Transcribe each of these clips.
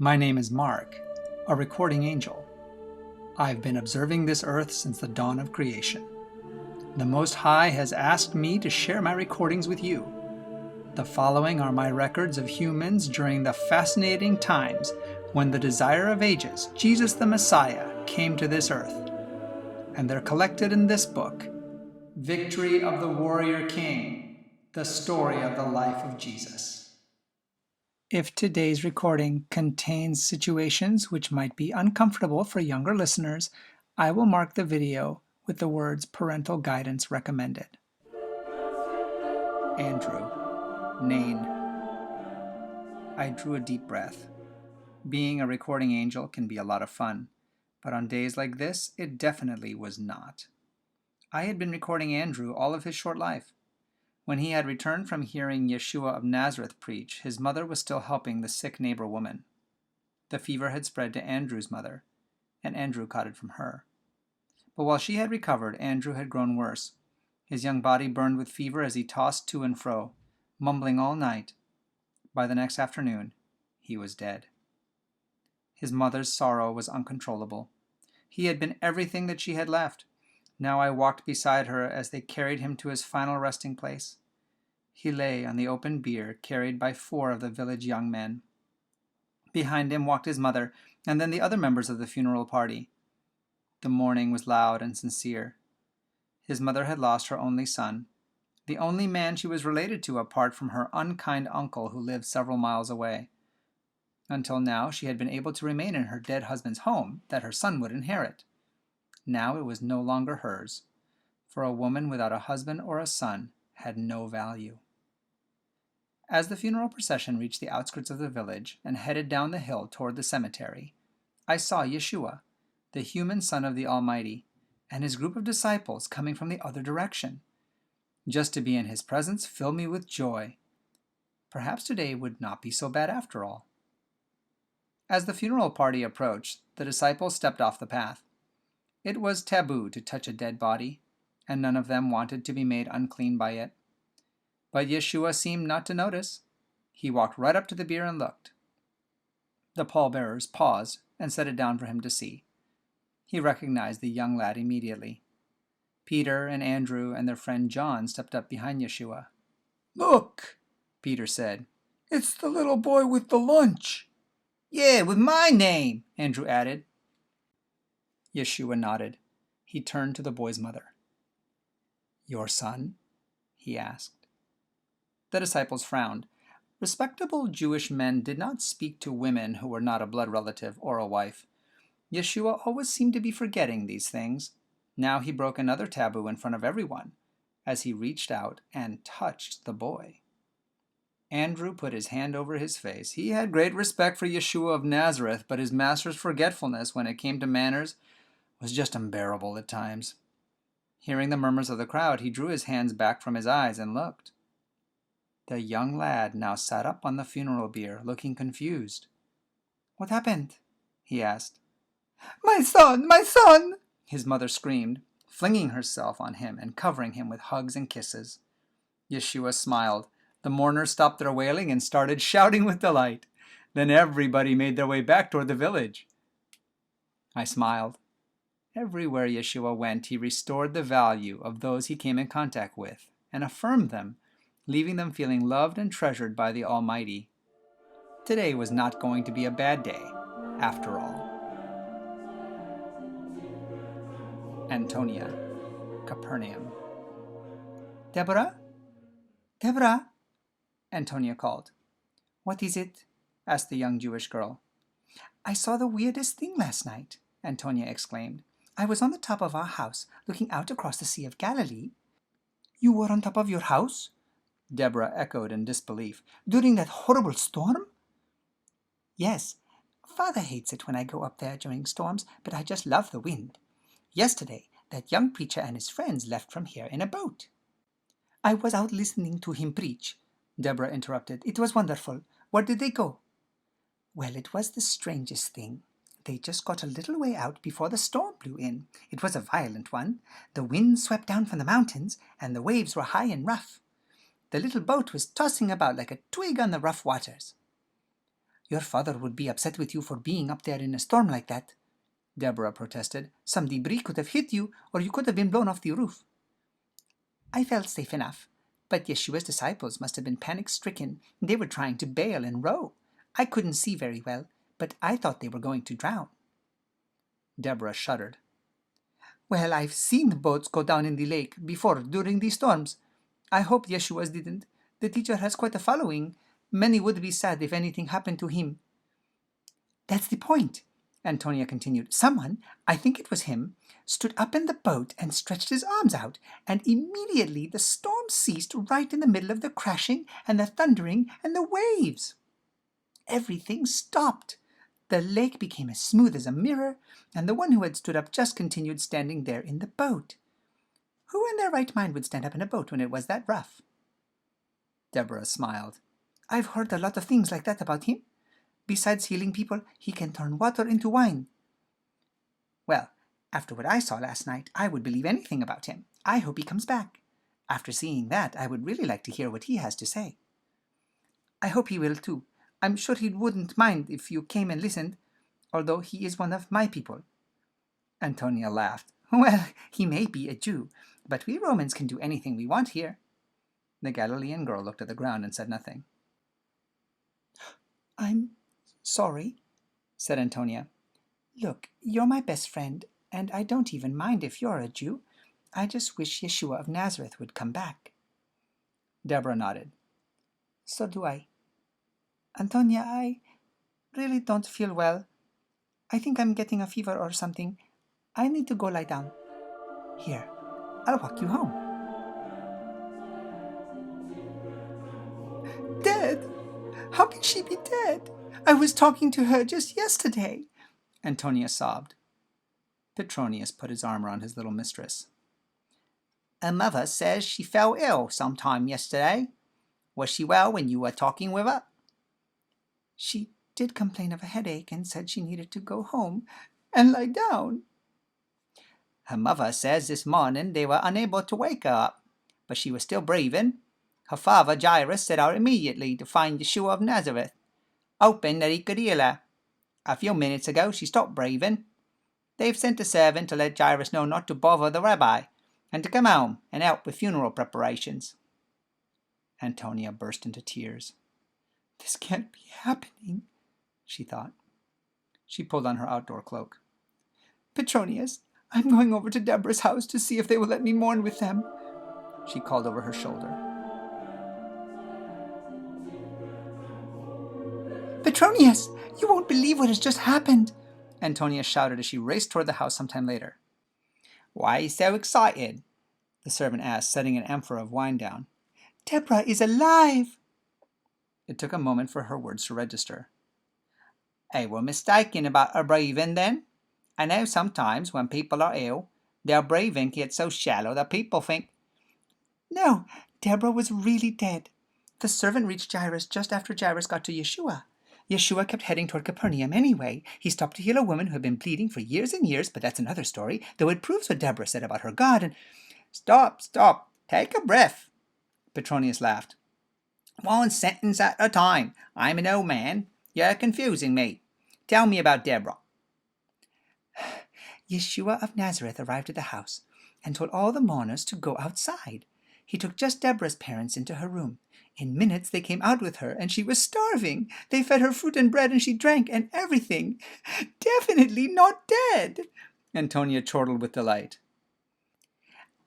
My name is Mark, a recording angel. I've been observing this earth since the dawn of creation. The Most High has asked me to share my recordings with you. The following are my records of humans during the fascinating times when the desire of ages, Jesus the Messiah, came to this earth. And they're collected in this book, Victory of the Warrior King, the story of the life of Jesus. If today's recording contains situations which might be uncomfortable for younger listeners, I will mark the video with the words parental guidance recommended. Andrew, Nain. I drew a deep breath. Being a recording angel can be a lot of fun, but on days like this, it definitely was not. I had been recording Andrew all of his short life. When he had returned from hearing Yeshua of Nazareth preach, his mother was still helping the sick neighbor woman. The fever had spread to Andrew's mother, and Andrew caught it from her. But while she had recovered, Andrew had grown worse. His young body burned with fever as he tossed to and fro, mumbling all night. By the next afternoon, he was dead. His mother's sorrow was uncontrollable. He had been everything that she had left. Now I walked beside her as they carried him to his final resting place. He lay on the open bier carried by 4 of the village young men. Behind him walked his mother, and then the other members of the funeral party. The mourning was loud and sincere. His mother had lost her only son, the only man she was related to apart from her unkind uncle who lived several miles away. Until now she had been able to remain in her dead husband's home that her son would inherit. Now it was no longer hers, for a woman without a husband or a son had no value. As the funeral procession reached the outskirts of the village and headed down the hill toward the cemetery, I saw Yeshua, the human Son of the Almighty, and his group of disciples coming from the other direction. Just to be in his presence filled me with joy. Perhaps today would not be so bad after all. As the funeral party approached, the disciples stepped off the path. It was taboo to touch a dead body, and none of them wanted to be made unclean by it. But Yeshua seemed not to notice. He walked right up to the bier and looked. The pallbearers paused and set it down for him to see. He recognized the young lad immediately. Peter and Andrew and their friend John stepped up behind Yeshua. "Look," Peter said. "It's the little boy with the lunch." "Yeah, with my name," Andrew added. Yeshua nodded. He turned to the boy's mother. "Your son?" he asked. The disciples frowned. Respectable Jewish men did not speak to women who were not a blood relative or a wife. Yeshua always seemed to be forgetting these things. Now he broke another taboo in front of everyone, as he reached out and touched the boy. Andrew put his hand over his face. He had great respect for Yeshua of Nazareth, but his master's forgetfulness when it came to manners was just unbearable at times. Hearing the murmurs of the crowd, he drew his hands back from his eyes and looked. The young lad now sat up on the funeral bier, looking confused. "What happened?" he asked. My son!" His mother screamed, flinging herself on him and covering him with hugs and kisses. Yeshua smiled. The mourners stopped their wailing and started shouting with delight. Then everybody made their way back toward the village. I smiled. Everywhere Yeshua went, he restored the value of those he came in contact with and affirmed them, leaving them feeling loved and treasured by the Almighty. Today was not going to be a bad day, after all. Antonia, Capernaum. "Deborah? Deborah?" Antonia called. "What is it?" asked the young Jewish girl. "I saw the weirdest thing last night," Antonia exclaimed. "I was on the top of our house, looking out across the Sea of Galilee." "You were on top of your house?" Deborah echoed in disbelief. "During that horrible storm?" "Yes. Father hates it when I go up there during storms, but I just love the wind. Yesterday, that young preacher and his friends left from here in a boat." "I was out listening to him preach," Deborah interrupted. "It was wonderful. Where did they go?" "Well, it was the strangest thing. They just got a little way out before the storm blew in. It was a violent one. The wind swept down from the mountains, and the waves were high and rough. The little boat was tossing about like a twig on the rough waters." Your father would be upset with you for being up there in a storm like that, Deborah protested. Some debris could have hit you, or you could have been blown off the roof. I felt safe enough, but Yeshua's disciples must have been panic-stricken. They were trying to bail and row. I couldn't see very well, but I thought they were going to drown. Deborah shuddered. Well, I've seen the boats go down in the lake before during these storms. I hope Yeshua's didn't. The teacher has quite a following. Many would be sad if anything happened to him. That's the point, Antonia continued. Someone, I think it was him, stood up in the boat and stretched his arms out, and immediately the storm ceased right in the middle of the crashing and the thundering and the waves. Everything stopped. The lake became as smooth as a mirror, and the one who had stood up just continued standing there in the boat. Who in their right mind would stand up in a boat when it was that rough? Deborah smiled. I've heard a lot of things like that about him. Besides healing people, he can turn water into wine. Well, after what I saw last night, I would believe anything about him. I hope he comes back. After seeing that, I would really like to hear what he has to say. I hope he will too. I'm sure he wouldn't mind if you came and listened, although he is one of my people. Antonia laughed. Well, he may be a Jew, but we Romans can do anything we want here. The Galilean girl looked at the ground and said nothing. I'm sorry, said Antonia. Look, you're my best friend, and I don't even mind if you're a Jew. I just wish Yeshua of Nazareth would come back. Deborah nodded. So do I. Antonia, I really don't feel well. I think I'm getting a fever or something. I need to go lie down. Here, I'll walk you home. Dead? How can she be dead? I was talking to her just yesterday. Antonia sobbed. Petronius put his arm around his little mistress. Her mother says she fell ill sometime yesterday. Was she well when you were talking with her? She did complain of a headache and said she needed to go home and lie down. Her mother says this morning they were unable to wake her up, but she was still breathing. Her father, Jairus, set out immediately to find Yeshua of Nazareth, hoping that he could heal her. A few minutes ago she stopped breathing. They've sent a servant to let Jairus know not to bother the rabbi, and to come home and help with funeral preparations. Antonia burst into tears. This can't be happening, she thought. She pulled on her outdoor cloak. Petronius, I'm going over to Deborah's house to see if they will let me mourn with them, she called over her shoulder. Petronius, you won't believe what has just happened, Antonia shouted as she raced toward the house sometime later. Why are you so excited? The servant asked, setting an amphora of wine down. Deborah is alive! It took a moment for her words to register. They were mistaken about her breathing, then? I know sometimes when people are ill, their breathing gets so shallow that people think... No, Deborah was really dead. The servant reached Jairus just after Jairus got to Yeshua. Yeshua kept heading toward Capernaum anyway. He stopped to heal a woman who had been bleeding for years and years, but that's another story, though it proves what Deborah said about her God and... Stop. Take a breath. Petronius laughed. One sentence at a time. I'm an old man. You're confusing me. Tell me about Deborah. Yeshua of Nazareth arrived at the house and told all the mourners to go outside. He took just Deborah's parents into her room. In minutes they came out with her, and she was starving. They fed her fruit and bread, and she drank, and everything. Definitely not dead, Antonia chortled with delight.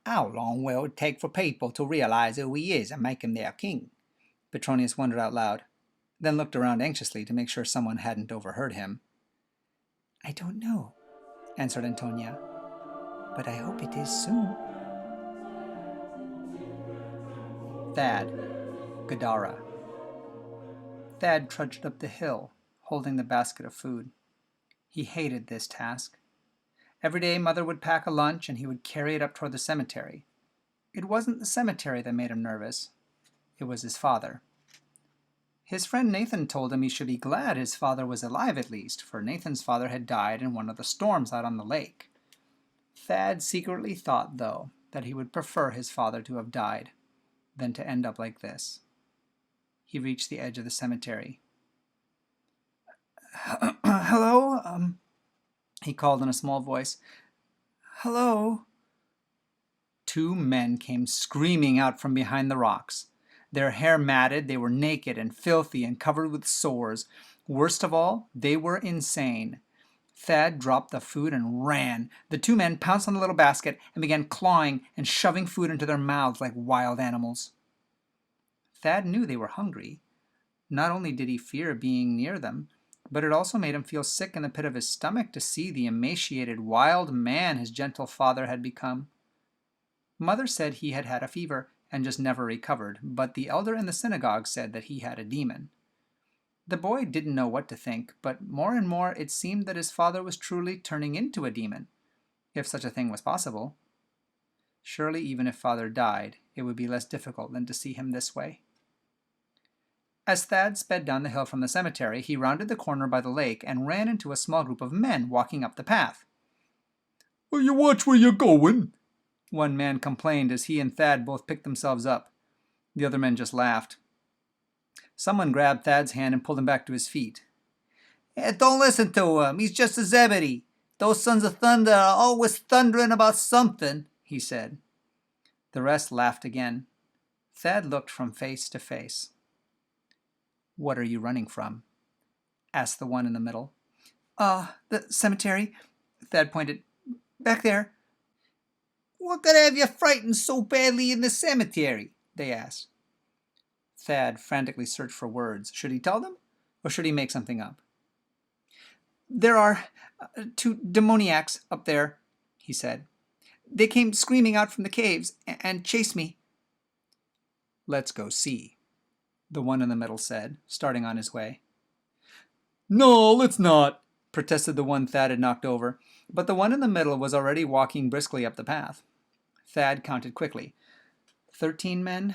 How long will it take for people to realize who he is and make him their king? Petronius wondered out loud, then looked around anxiously to make sure someone hadn't overheard him. I don't know, answered Antonia, but I hope it is soon. Thad, Gadara. Thad trudged up the hill, holding the basket of food. He hated this task. Every day Mother would pack a lunch and he would carry it up toward the cemetery. It wasn't the cemetery that made him nervous. It was his father. His friend Nathan told him he should be glad his father was alive at least, for Nathan's father had died in one of the storms out on the lake. Thad secretly thought, though, that he would prefer his father to have died than to end up like this. He reached the edge of the cemetery. he called in a small voice. Hello? 2 men came screaming out from behind the rocks. Their hair matted, they were naked and filthy and covered with sores. Worst of all, they were insane. Thad dropped the food and ran. The 2 men pounced on the little basket and began clawing and shoving food into their mouths like wild animals. Thad knew they were hungry. Not only did he fear being near them, but it also made him feel sick in the pit of his stomach to see the emaciated, wild man his gentle father had become. Mother said he had had a fever and just never recovered, but the elder in the synagogue said that he had a demon. The boy didn't know what to think, but more and more it seemed that his father was truly turning into a demon, if such a thing was possible. Surely even if father died, it would be less difficult than to see him this way. As Thad sped down the hill from the cemetery, he rounded the corner by the lake and ran into a small group of men walking up the path. "Will you watch where you're going?" one man complained as he and Thad both picked themselves up. The other men just laughed. Someone grabbed Thad's hand and pulled him back to his feet. Don't listen to him. He's just a Zebedee. Those sons of thunder are always thundering about something, he said. The rest laughed again. Thad looked from face to face. What are you running from? Asked the one in the middle. The cemetery. Thad pointed. Back there. What could have you frightened so badly in the cemetery? They asked. Thad frantically searched for words. Should he tell them, or should he make something up? There are 2 demoniacs up there, he said. They came screaming out from the caves and chased me. Let's go see, the one in the middle said, starting on his way. "No, let's not," protested the one Thad had knocked over, but the one in the middle was already walking briskly up the path. Thad counted quickly. 13 men?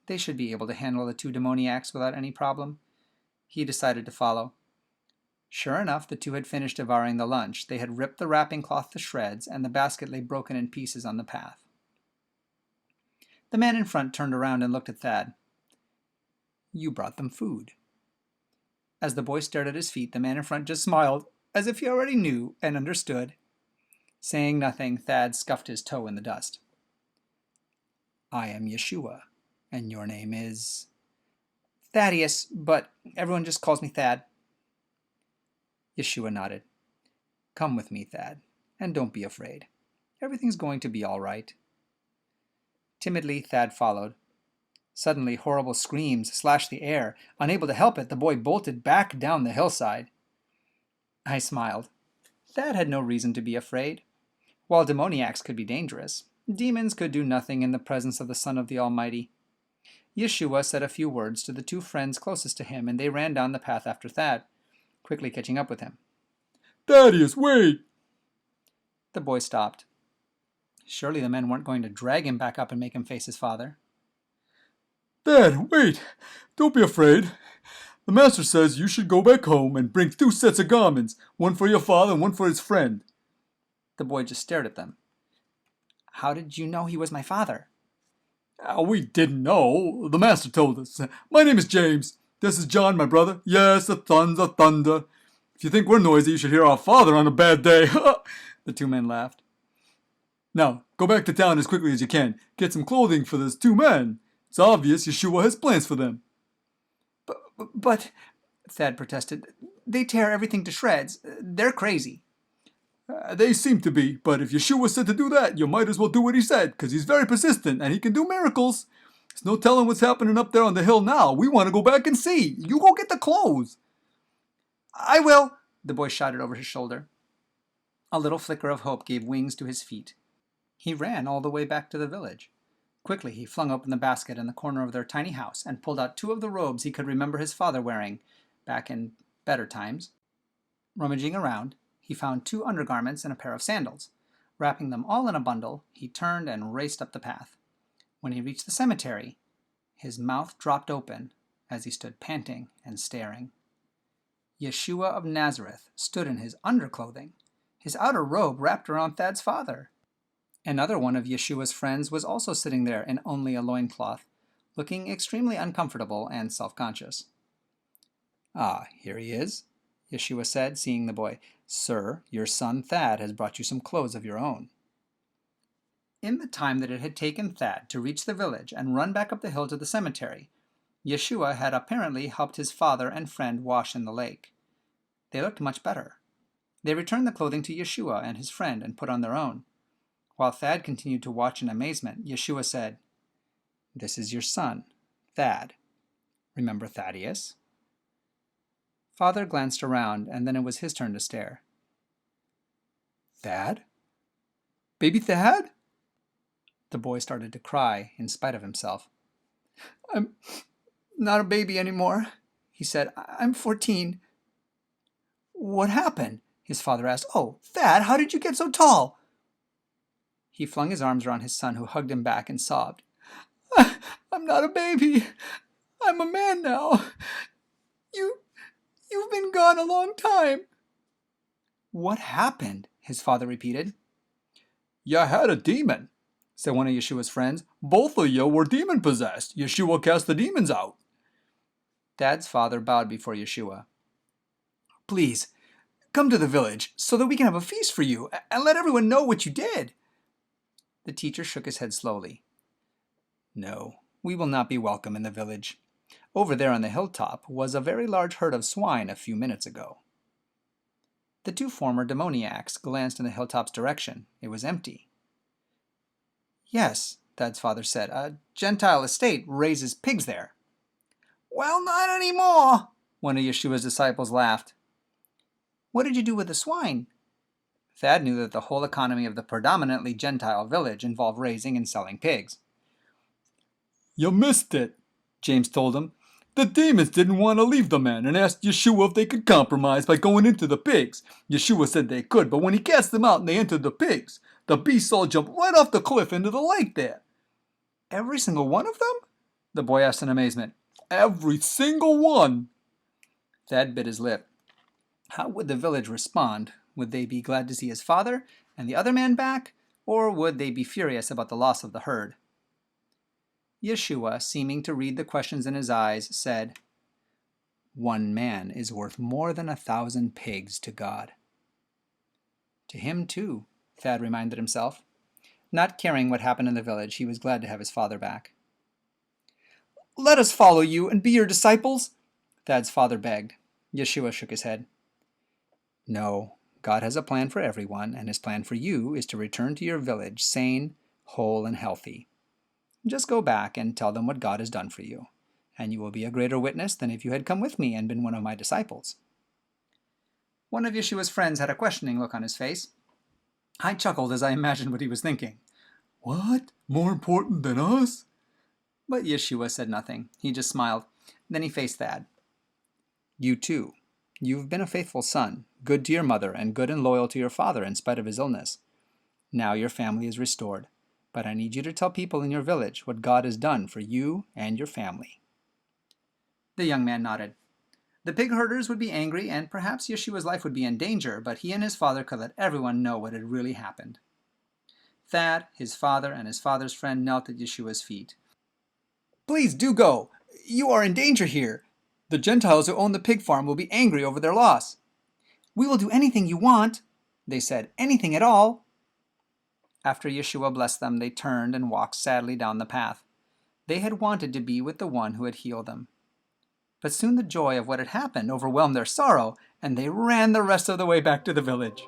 They should be able to handle the 2 demoniacs without any problem. He decided to follow. Sure enough, the 2 had finished devouring the lunch. They had ripped the wrapping cloth to shreds, and the basket lay broken in pieces on the path. The man in front turned around and looked at Thad. You brought them food. As the boy stared at his feet, the man in front just smiled, as if he already knew and understood. Saying nothing, Thad scuffed his toe in the dust. I am Yeshua, and your name is... Thaddeus, but everyone just calls me Thad. Yeshua nodded. Come with me, Thad, and don't be afraid. Everything's going to be all right. Timidly, Thad followed. Suddenly, horrible screams slashed the air. Unable to help it, the boy bolted back down the hillside. I smiled. Thad had no reason to be afraid. While demoniacs could be dangerous, demons could do nothing in the presence of the Son of the Almighty. Yeshua said a few words to the 2 friends closest to him, and they ran down the path after Thad, quickly catching up with him. "Thaddeus, wait!" The boy stopped. Surely the men weren't going to drag him back up and make him face his father. "Dad, wait! Don't be afraid. The master says you should go back home and bring 2 sets of garments, one for your father and one for his friend." The boy just stared at them. How did you know he was my father? We didn't know. The master told us. My name is James. This is John, my brother. Yes, the thunder, thunder. If you think we're noisy, you should hear our father on a bad day. The 2 men laughed. Now, go back to town as quickly as you can. Get some clothing for those 2 men. It's obvious Yeshua has plans for them. But, Thad protested, they tear everything to shreds. They're crazy. They seem to be, but if Yeshua said to do that, you might as well do what he said, because he's very persistent and he can do miracles. There's no telling what's happening up there on the hill now. We want to go back and see. You go get the clothes. I will, the boy shouted over his shoulder. A little flicker of hope gave wings to his feet. He ran all the way back to the village. Quickly he flung open the basket in the corner of their tiny house and pulled out 2 of the robes he could remember his father wearing back in better times. Rummaging around, he found 2 undergarments and a pair of sandals. Wrapping them all in a bundle, he turned and raced up the path. When he reached the cemetery, his mouth dropped open as he stood panting and staring. Yeshua of Nazareth stood in his underclothing, his outer robe wrapped around Thad's father. Another one of Yeshua's friends was also sitting there in only a loincloth, looking extremely uncomfortable and self-conscious. Ah, here he is, Yeshua said, seeing the boy. "Sir, your son Thad has brought you some clothes of your own." In the time that it had taken Thad to reach the village and run back up the hill to the cemetery, Yeshua had apparently helped his father and friend wash in the lake. They looked much better. They returned the clothing to Yeshua and his friend and put on their own. While Thad continued to watch in amazement, Yeshua said, "This is your son, Thad. Remember Thaddeus?" Father glanced around, and then it was his turn to stare. Thad? Baby Thad? The boy started to cry in spite of himself. "I'm not a baby anymore," he said. "I'm 14. "What happened?" his father asked. "Oh, Thad, how did you get so tall?" He flung his arms around his son, who hugged him back and sobbed. "I'm not a baby. I'm a man now. You've been gone a long time." "What happened?" his father repeated. "You had a demon," said one of Yeshua's friends. "Both of you were demon-possessed. Yeshua cast the demons out." Thad's father bowed before Yeshua. "Please, come to the village so that we can have a feast for you and let everyone know what you did." The teacher shook his head slowly. "No, we will not be welcome in the village. Over there on the hilltop was a very large herd of swine a few minutes ago." The two former demoniacs glanced in the hilltop's direction. It was empty. "Yes," Thad's father said, "a Gentile estate raises pigs there." "Well, not anymore," one of Yeshua's disciples laughed. "What did you do with the swine?" Thad knew that the whole economy of the predominantly Gentile village involved raising and selling pigs. "You missed it," James told him. "The demons didn't want to leave the man and asked Yeshua if they could compromise by going into the pigs. Yeshua said they could, but when he cast them out and they entered the pigs, the beasts all jumped right off the cliff into the lake there." "Every single one of them?" the boy asked in amazement. "Every single one." Thad bit his lip. How would the village respond? Would they be glad to see his father and the other man back, or would they be furious about the loss of the herd? Yeshua, seeming to read the questions in his eyes, said, "One man is worth more than 1,000 pigs to God." To him, too, Thad reminded himself. Not caring what happened in the village, he was glad to have his father back. "Let us follow you and be your disciples," Thad's father begged. Yeshua shook his head. "No, God has a plan for everyone, and his plan for you is to return to your village sane, whole, and healthy. Just go back and tell them what God has done for you, and you will be a greater witness than if you had come with me and been one of my disciples." One of Yeshua's friends had a questioning look on his face. I chuckled as I imagined what he was thinking. "What? More important than us?" But Yeshua said nothing. He just smiled. Then he faced Thad. "You too. You've been a faithful son, good to your mother and good and loyal to your father in spite of his illness. Now your family is restored. But I need you to tell people in your village what God has done for you and your family." The young man nodded. The pig herders would be angry, and perhaps Yeshua's life would be in danger, but he and his father could let everyone know what had really happened. Thad, his father, and his father's friend knelt at Yeshua's feet. "Please do go. You are in danger here. The Gentiles who own the pig farm will be angry over their loss." "We will do anything you want," they said. "Anything at all." After Yeshua blessed them, they turned and walked sadly down the path. They had wanted to be with the one who had healed them. But soon the joy of what had happened overwhelmed their sorrow, and they ran the rest of the way back to the village.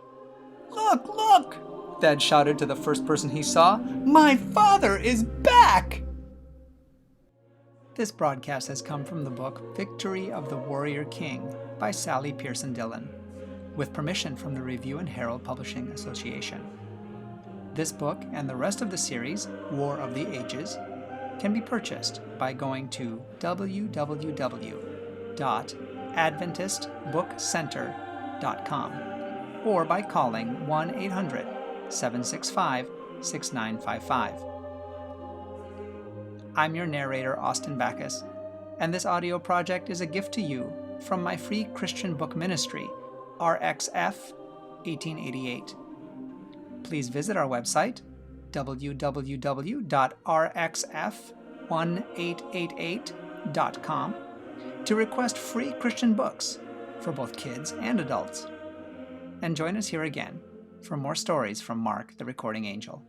"Look, look!" Thad shouted to the first person he saw. "My father is back!" This broadcast has come from the book Victory of the Warrior King by Sally Pierson Dillon, with permission from the Review and Herald Publishing Association. This book and the rest of the series, War of the Ages, can be purchased by going to www.adventistbookcenter.com or by calling 1-800-765-6955. I'm your narrator, Austin Backus, and this audio project is a gift to you from my free Christian book ministry, RXF 1888. Please visit our website, www.rxf1888.com, to request free Christian books for both kids and adults. and join us here again for more stories from Mark, the Recording Angel.